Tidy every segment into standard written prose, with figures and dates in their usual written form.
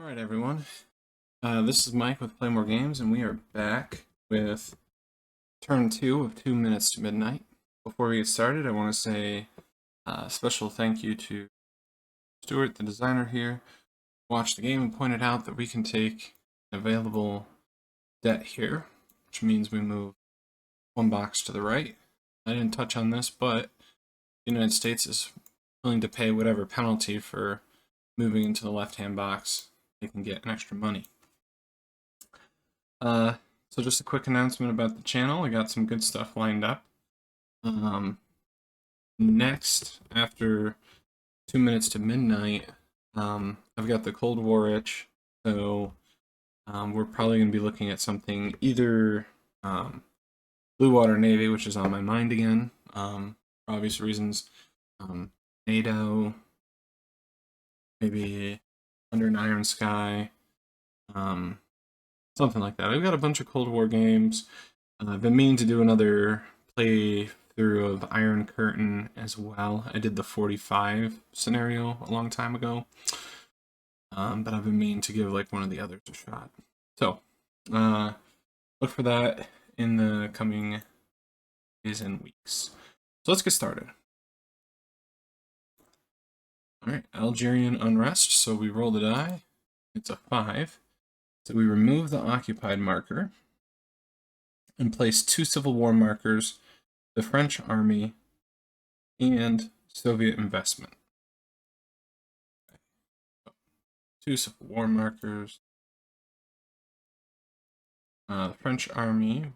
Alright everyone, this is Mike with Play More Games, and we are back with turn 2 of 2 Minutes to Midnight. Before we get started, I want to say a special thank you to Stuart, the designer here, who watched the game and pointed out that we can take an available debt here, which means we move one box to the right. I didn't touch on this, but the United States is willing to pay whatever penalty for moving into the left-hand box. They can get an extra money. So just a quick announcement about the channel. I got some good stuff lined up. Next, after 2 Minutes to Midnight, I've got the Cold War itch, so we're probably going to be looking at something either Blue Water Navy, which is on my mind again, for obvious reasons, NATO, maybe Under an Iron Sky, something like that. I've got a bunch of Cold War games. I've been meaning to do another playthrough of Iron Curtain as well. I did the 45 scenario a long time ago, but I've been meaning to give like one of the others a shot. So, look for that in the coming days and weeks. So let's get started. Alright, Algerian Unrest. So we roll the die. It's a 5. So we remove the occupied marker and place 2 Civil War markers, the French army and Soviet investment. 2 Civil War markers, the French army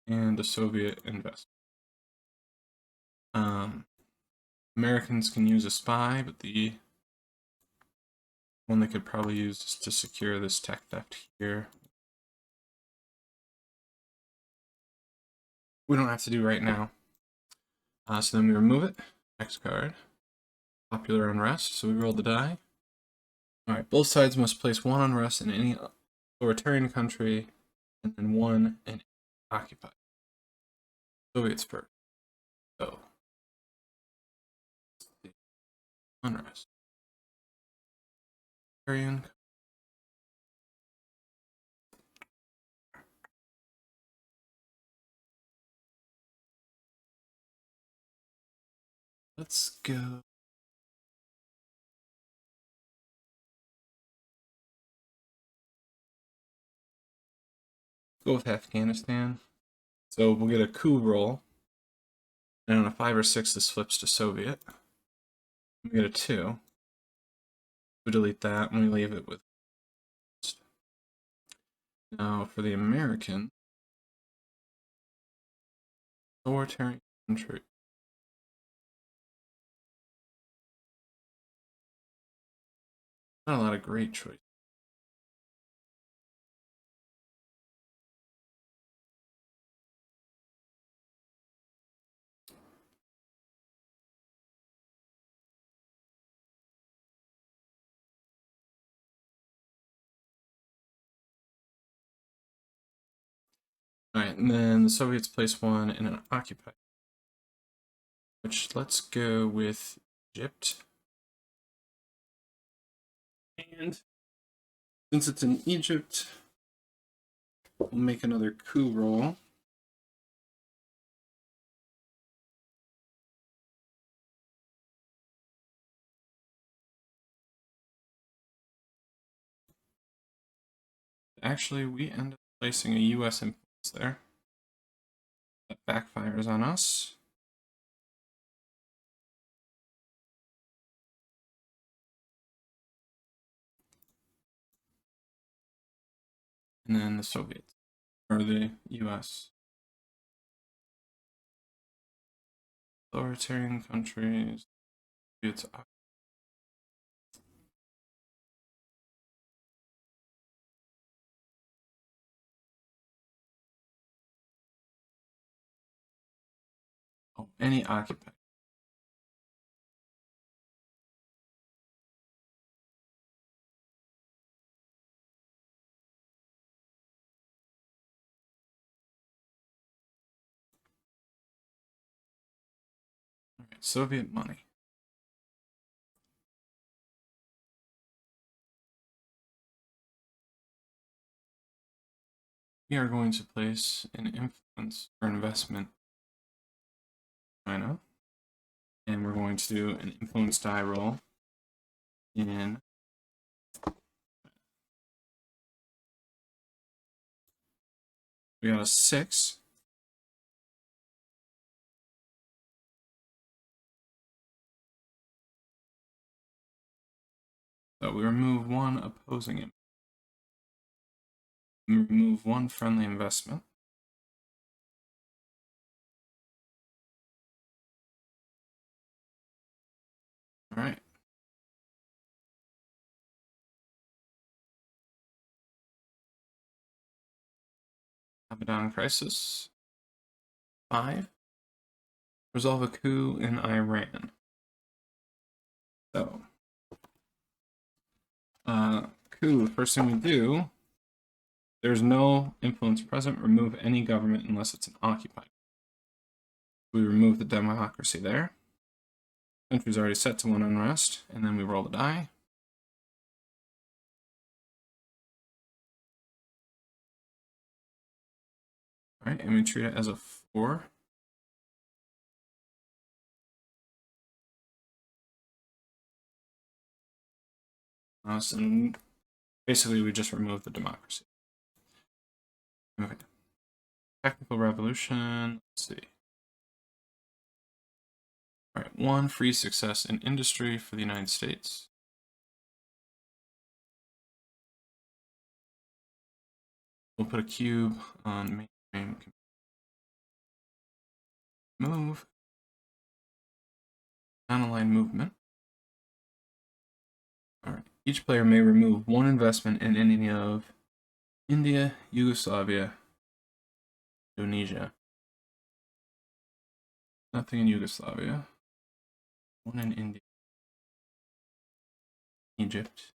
and the Soviet investment. Americans can use a spy, but the one they could probably use is to secure this tech theft here. We don't have to do right now. So then we remove it. Next card. Popular unrest. So we roll the die. Alright, both sides must place 1 unrest in any authoritarian country and then 1 in occupied. Soviets first. So unrest. Let's go. Go with Afghanistan. So we'll get a coup roll. And on a 5 or 6, this flips to Soviet. We get a 2. We delete that and we leave it with. Now for the American authoritarian country. Not a lot of great choices. Alright, and then the Soviets place 1 in an occupied. Which, let's go with Egypt. And since it's in Egypt, we'll make another coup roll. Actually, we end up placing a US influence there. That backfires on us. And then the Soviets, or the US. Authoritarian countries. It's any occupied. Alright, Soviet money. we are going to place an influence or investment in China, and we're going to do an influence die roll in we got a 6. So we remove one opposing him. We remove one friendly investment. All right. Abaddon Crisis. 5. Resolve a coup in Iran. So, coup, the first thing we do, there's no influence present, remove any government unless it's an occupied. We remove the democracy there. Country's already set to 1 unrest, and then we roll the die. All right, and we treat it as a 4. So basically, we just remove the democracy. Okay. Technical revolution. Let's see. All right, 1 free success in industry for the United States. We'll put a cube on mainframe. Move. Non-aligned movement. All right. Each player may remove 1 investment in any of India, Yugoslavia, Indonesia. Nothing in Yugoslavia. 1 in India. Egypt.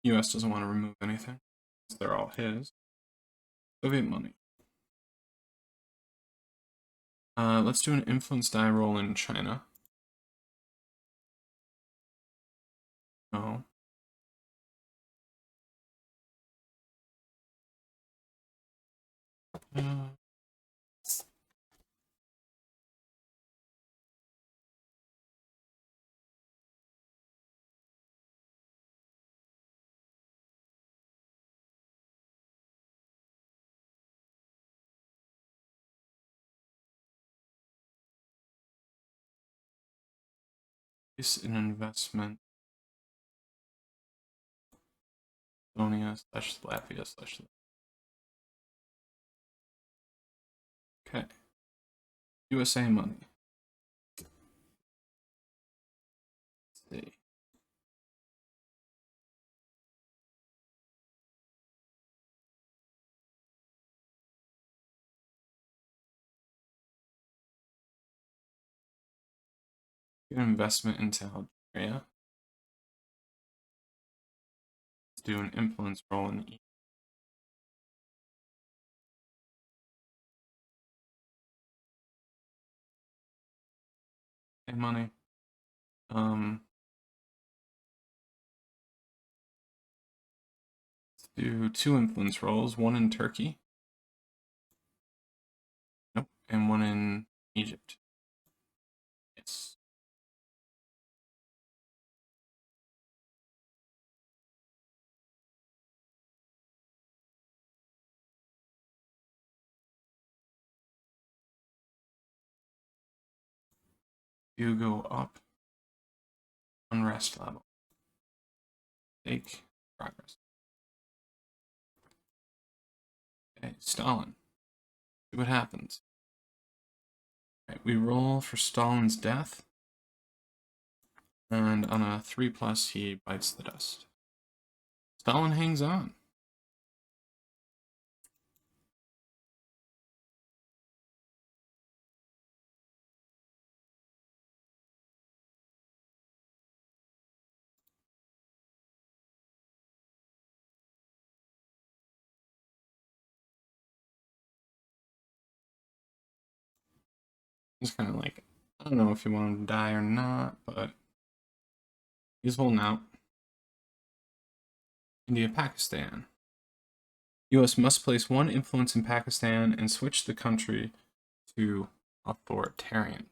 US doesn't want to remove anything. They're all his. Soviet money. Let's do an influence die roll in China. Oh. It's an investment. Estonia/Latvia/. Okay. USA money. Let's see. Get an investment into Algeria. Let's do an influence roll in E. And money. Let's do 2 influence rolls, 1 in Turkey. Nope, and 1 in Egypt. Yes. You go up. Unrest level. Take progress. Okay, Stalin. See what happens. Right, we roll for Stalin's death. And on a 3+, he bites the dust. Stalin hangs on. It's kind of like, I don't know if you want him to die or not, but he's holding out. India, Pakistan. U.S. must place one influence in Pakistan and switch the country to authoritarian.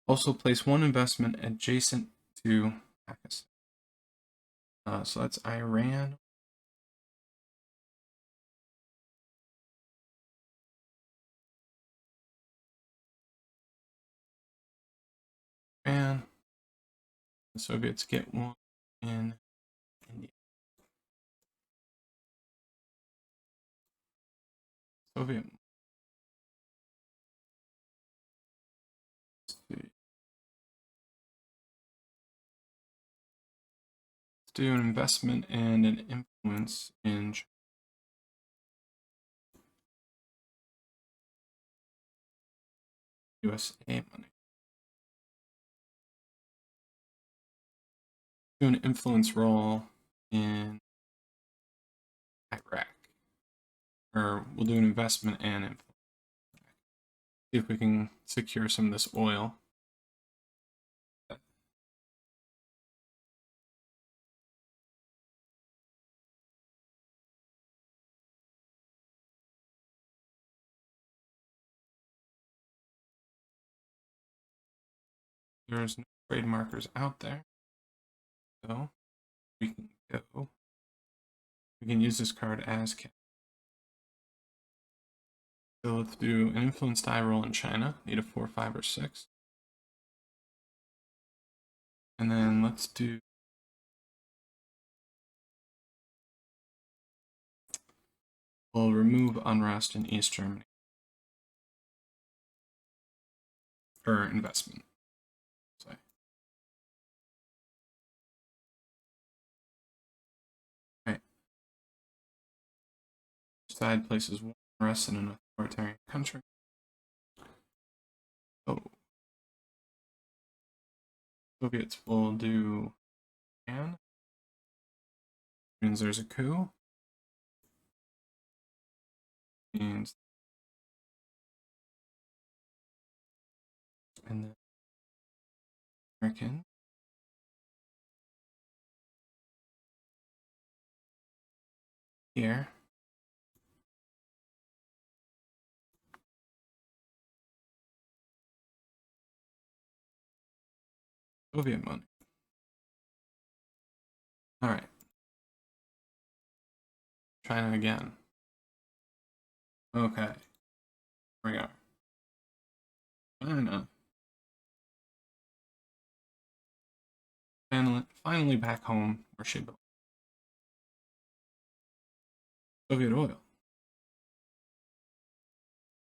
Also place one investment adjacent to Pakistan. So that's Iran. And the Soviets get one in India. Soviet. Let's do an investment and an influence in USA money. Do an influence role in Iraq. Or we'll do an investment and influence. See if we can secure some of this oil. There's no trade markers out there. So we can go. We can use this card as cash. So let's do an influence die roll in China. Need a 4, 5, or 6. And then let's do. We'll remove Unrest in East Germany. Or investment. Sorry. Alright. Side places one unrest in an authoritarian country. Oh. Soviets will do Japan. Means there's a coup. Means and then American. Here. Soviet money. Alright. China again. Okay. Here we go. China. Finally back home where she belongs. Soviet oil.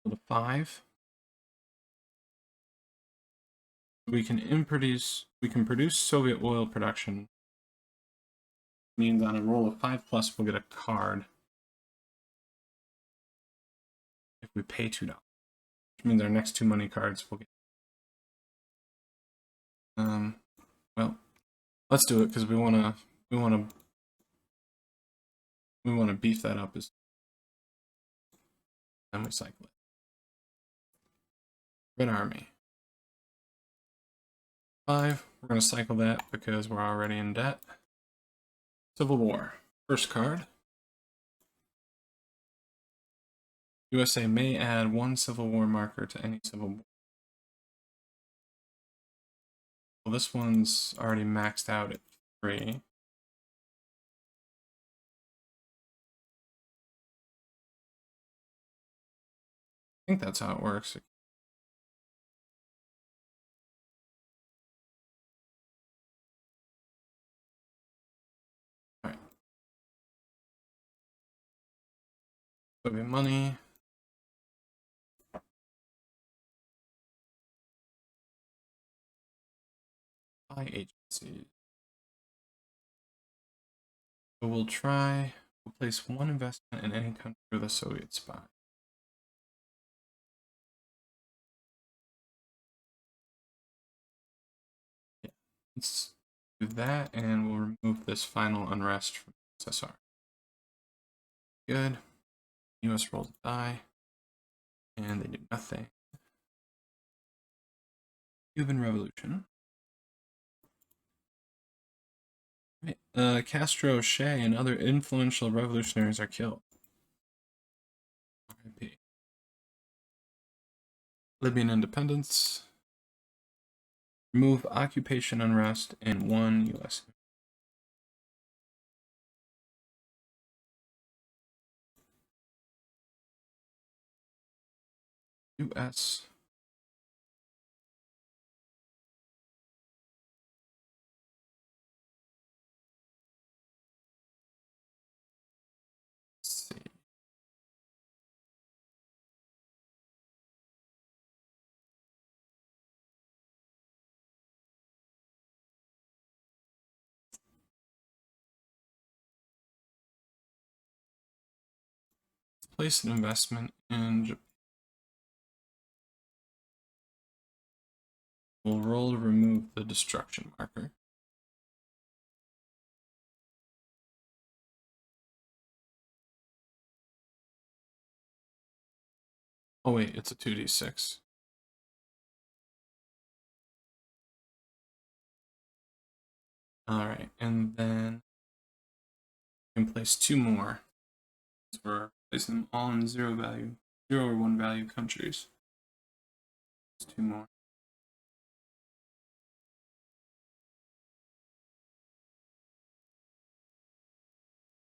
The 5. We can produce Soviet oil production. Means on a roll of 5+, we'll get a card. If we pay $2. Which means our next 2 money cards will get. Well, let's do it because we wanna beef that up as then we cycle it. Red Army. 5. We're gonna cycle that because we're already in debt. Civil War. First card. USA may add 1 Civil War marker to any Civil War. Well, this one's already maxed out at 3. I think that's how it works. Alright. Soviet money. By agencies. So we'll place 1 investment in any country with a Soviet spy. Yeah. Let's do that, and we'll remove this final unrest from SSR. Good. US rolled a die. And they did nothing. Cuban Revolution. Right. Castro, Che, and other influential revolutionaries are killed. RIP. Libyan independence. Remove occupation unrest and 1 U.S. U.S. Let's see. Place an investment in Japan. We'll roll to remove the destruction marker. Oh wait, it's a 2d6. Alright, and then we can place 2 more. So we're placing them all in 0 value, 0 or 1 value countries. There's 2 more.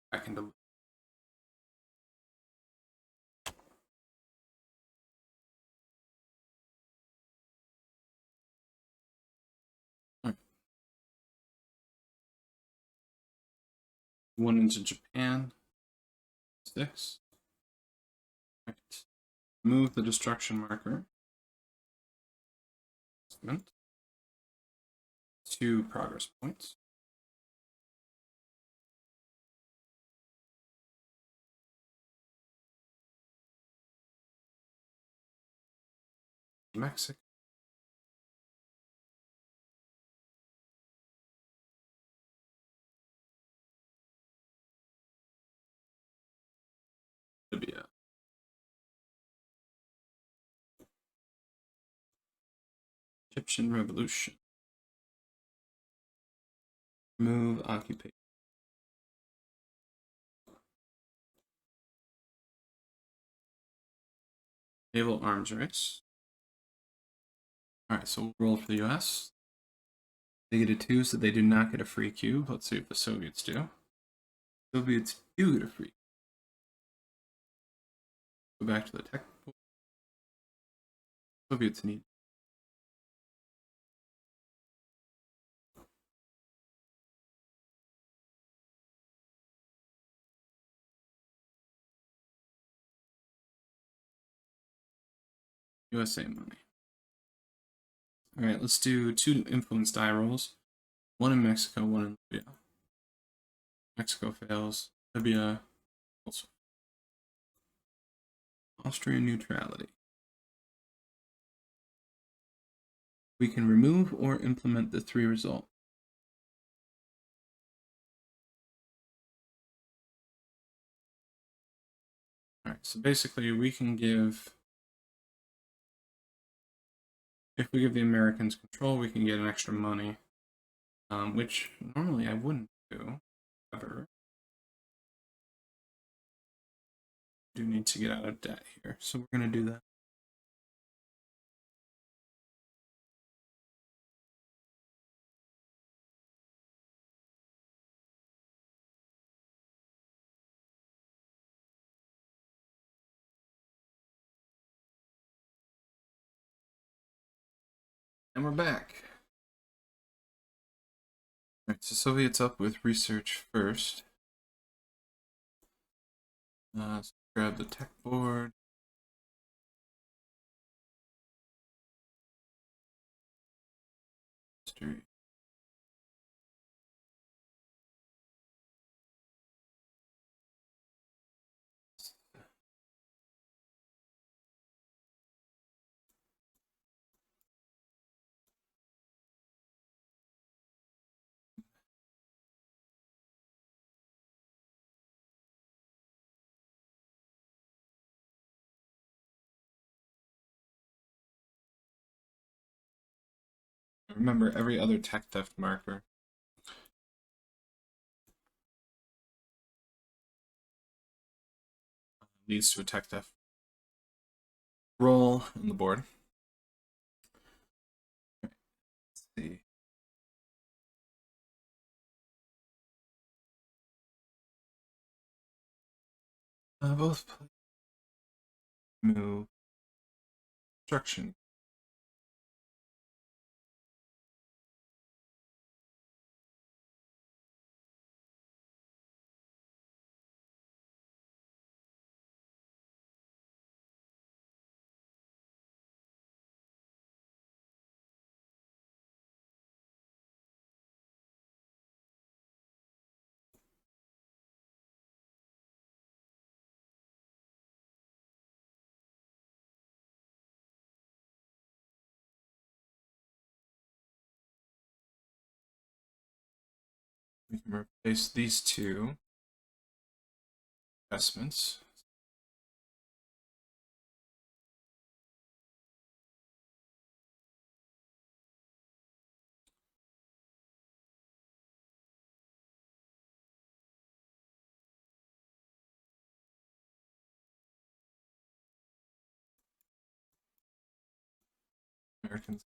Back into one into Japan. 6. Right. Move the destruction marker. 2 progress points. Mexico. Libya. Egyptian Revolution. Move occupation. Naval arms race. Alright, so we'll roll for the US. They get a 2, so they do not get a free cube. Let's see if the Soviets do. Soviets do get a free. Go back to the tech. Soviets need. USA money. Alright, let's do 2 influence die rolls. 1 in Mexico, 1 in Libya. Mexico fails. Libya also. Austrian neutrality. We can remove or implement the 3 result. Alright, so basically we can give, if we give the Americans control, we can get an extra money, which normally I wouldn't do, ever. Do need to get out of debt here, so we're going to do that. And we're back. Alright, so Soviets up with research first. Let's grab the tech board. History. Remember, every other tech theft marker leads to a tech theft roll on the board. Let's see. Both move construction. We can replace these two investments. Americans.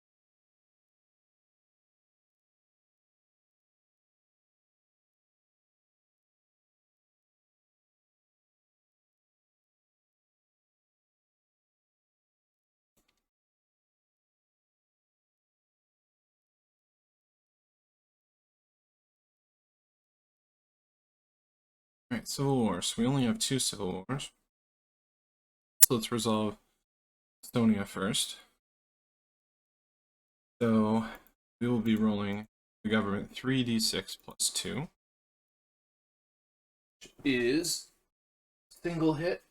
Alright, Civil Wars. We only have 2 Civil Wars. So let's resolve Estonia first. So we will be rolling the government 3d6 plus 2. Which is single hit.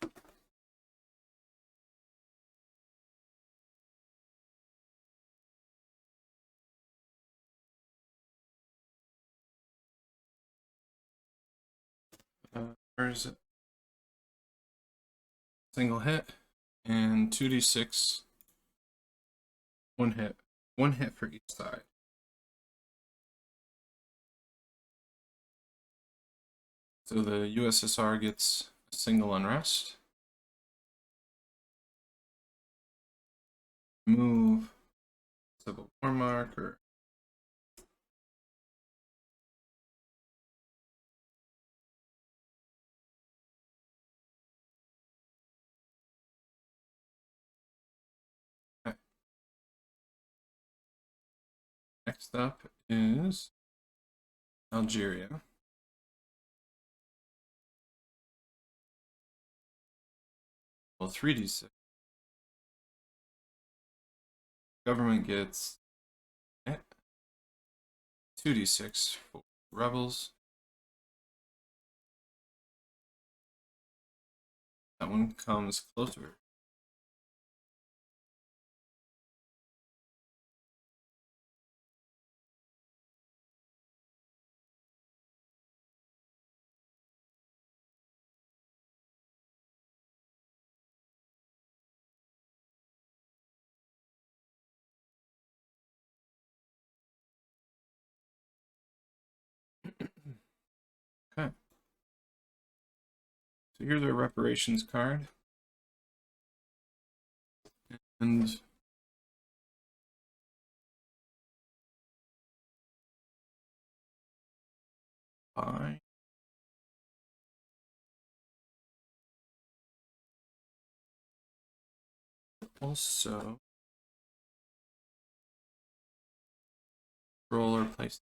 Where is it? Single hit and 2d6. One hit. One hit for each side. So the USSR gets a single unrest. Move Civil War marker. Okay. Next up is Algeria. Well, 3d6. Government gets 2d6 for rebels. That one comes closer. Okay. So here's our reparations card. And I also roll or place.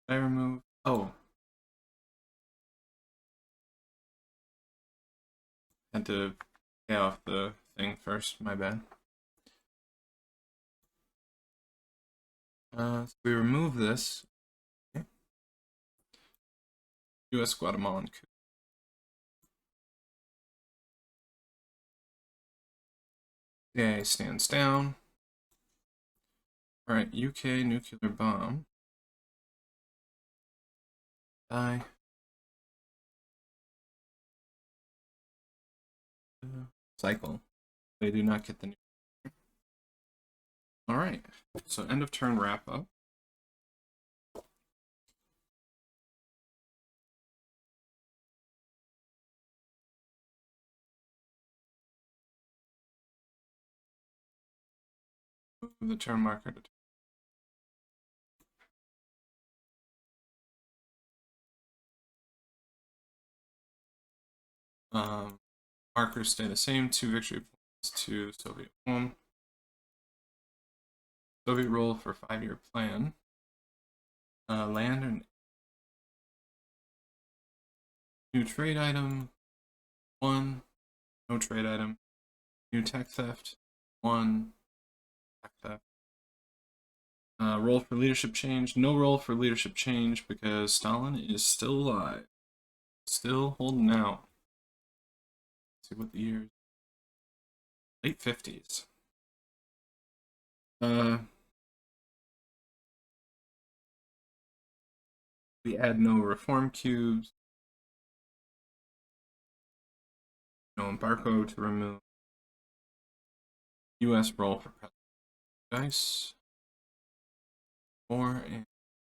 Did I remove? Oh. Had to pay off the thing first, my bad. So we remove this. Okay. US Guatemalan coup. CIA stands down. Alright, UK nuclear bomb. Die. Cycle. They do not get the nuclear. Alright, so end of turn wrap up. Move the turn marker to markers stay the same, 2 victory points to Soviet 1. Soviet role for 5-year plan. Land and new trade item, 1. No trade item. New tech theft, 1. Tech theft. Roll for leadership change. No roll for leadership change because Stalin is still alive. Still holding out. Let's see what the year is. Late 50s. We add no reform cubes. No embargo to remove. US roll for president. Dice. 4 and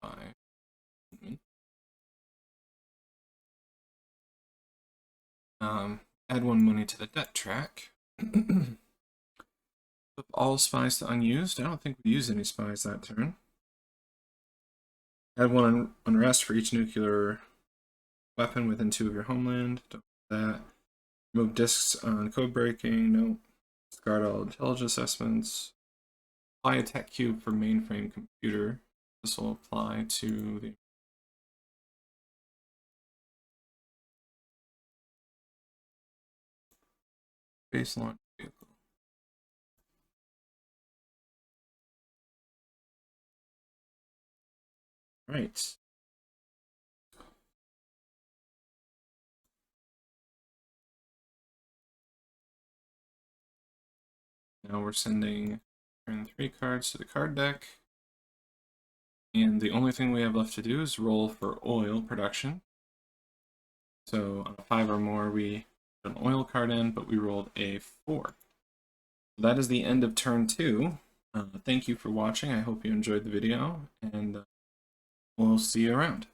5. Add 1 money to the debt track. Flip all spies to unused. I don't think we used any spies that turn. Add 1 unrest for each nuclear weapon within 2 of your homeland. Don't do that. Remove discs on code breaking. No. Discard all intelligence assessments. Apply a tech cube for mainframe computer. This will apply to the base launch vehicle. Right. Now we're sending turn 3 cards to the card deck. And the only thing we have left to do is roll for oil production. So on a 5 or more, we put an oil card in, but we rolled a 4. That is the end of turn 2. Thank you for watching. I hope you enjoyed the video, and we'll see you around.